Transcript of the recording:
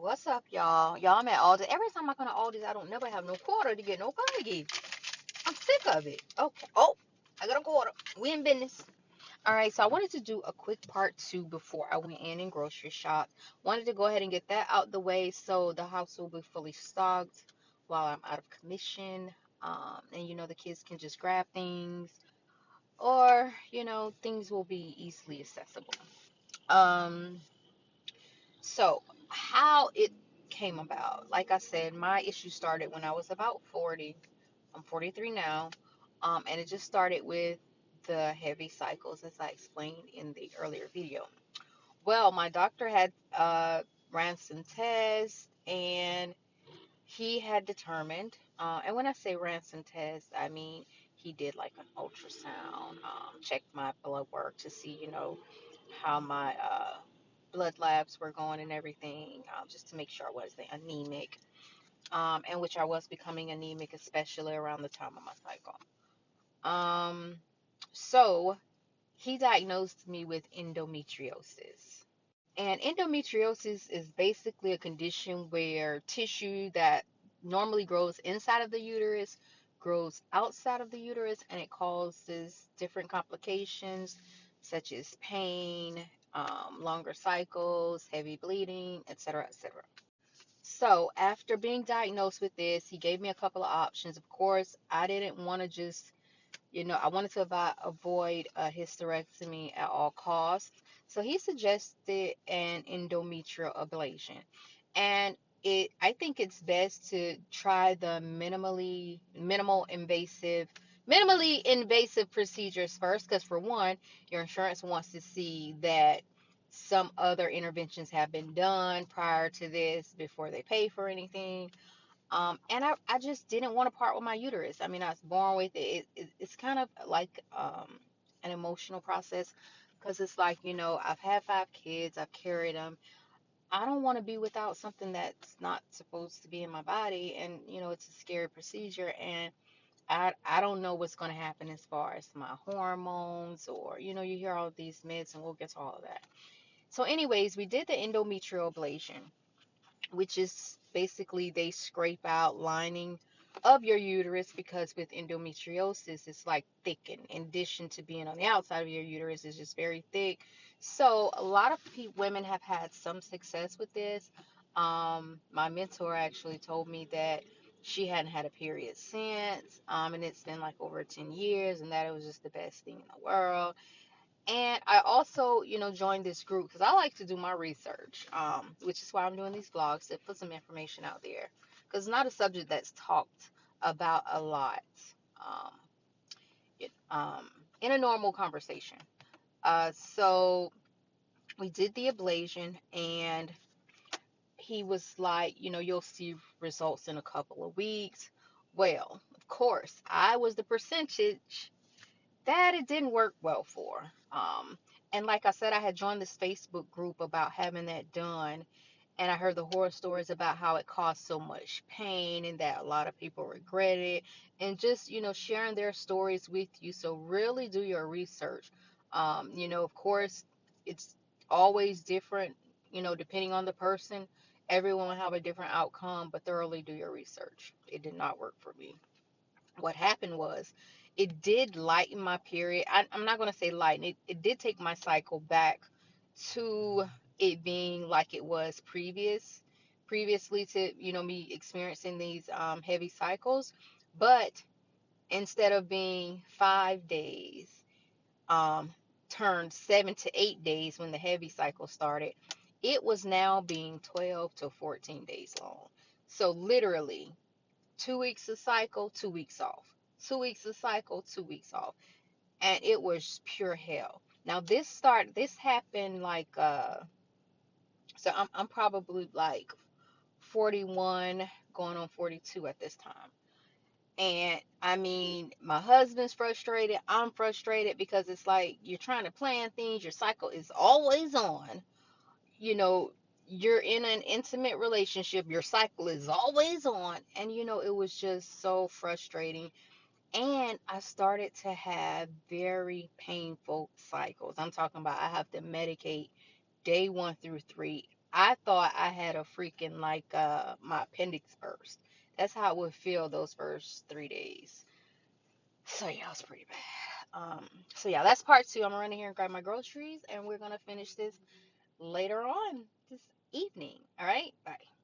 What's up, y'all? Y'all, I'm at Aldi's. Every time I go to Aldi's, I don't never have no quarter to get no Carnegie. I'm sick of it. Okay. Oh, I got a quarter. We in business. All right. So I wanted to do a quick part two before I went in and grocery shop. Wanted to go ahead and get that out the way so the house will be fully stocked while I'm out of commission. And the kids can just grab things, or things will be easily accessible. Um. So, how it came about, like I said, my issue started when I was about 40. I'm 43 now. And it just started with the heavy cycles, as I explained in the earlier video. Well, my doctor had ran some tests, and he had determined, and when I say ran some tests, I mean he did like an ultrasound, checked my blood work to see, how my blood labs were going and everything, just to make sure I wasn't anemic, and which I was becoming anemic, especially around the time of my cycle. So he diagnosed me with endometriosis. And endometriosis is basically a condition where tissue that normally grows inside of the uterus grows outside of the uterus, and it causes different complications such as pain, longer cycles, heavy bleeding, etc., etc. So, after being diagnosed with this, he gave me a couple of options. Of course, I didn't want to just I wanted to avoid a hysterectomy at all costs. So he suggested an endometrial ablation. And I think it's best to try the minimally invasive procedures first, because for one, your insurance wants to see that some other interventions have been done prior to this before they pay for anything. And I just didn't want to part with my uterus. I mean, I was born with it. It's kind of like an emotional process, because it's like, I've had 5 kids, I've carried them. I don't want to be without something that's not supposed to be in my body. And, it's a scary procedure. And I don't know what's going to happen as far as my hormones, or, you hear all of these myths, and we'll get to all of that. So, anyways, we did the endometrial ablation, which is basically they scrape out lining of your uterus, because with endometriosis it's like thickened. In addition to being on the outside of your uterus, it's just very thick. So a lot of women have had some success with this. My mentor actually told me that she hadn't had a period since, and it's been like over 10 years, and that it was just the best thing in the world. And I also, joined this group because I like to do my research, which is why I'm doing these vlogs to put some information out there. Because it's not a subject that's talked about a lot, um, it, in a normal conversation. So we did the ablation, and he was like, you'll see results in a couple of weeks. Well, of course, I was the percentage that it didn't work well for. And like I said, I had joined this Facebook group about having that done, and I heard the horror stories about how it caused so much pain and that a lot of people regret it, and just, sharing their stories with you. So really do your research. Of course, it's always different, depending on the person. Everyone will have a different outcome, but thoroughly do your research. It did not work for me. What happened was it did lighten my period. I'm not going to say lighten it. It did take my cycle back to it being like it was previously to, me experiencing these heavy cycles. But instead of being 5 days, um, turned 7 to 8 days when the heavy cycle started, it was now being 12 to 14 days long. So literally 2 weeks of cycle, 2 weeks off. 2 weeks of cycle, 2 weeks off. And it was pure hell. Now this happened like so I'm probably like 41 going on 42 at this time. And I mean, my husband's frustrated, I'm frustrated, because it's like you're trying to plan things, your cycle is always on. You know, you're in an intimate relationship, your cycle is always on, and it was just so frustrating. And I started to have very painful cycles. I'm talking about I have to medicate day 1 through 3. I thought I had a freaking like my appendix burst. That's how it would feel those first 3 days. So yeah, it was pretty bad. So yeah, that's part two. I'm gonna run in here and grab my groceries, and we're gonna finish this later on this evening. All right, bye.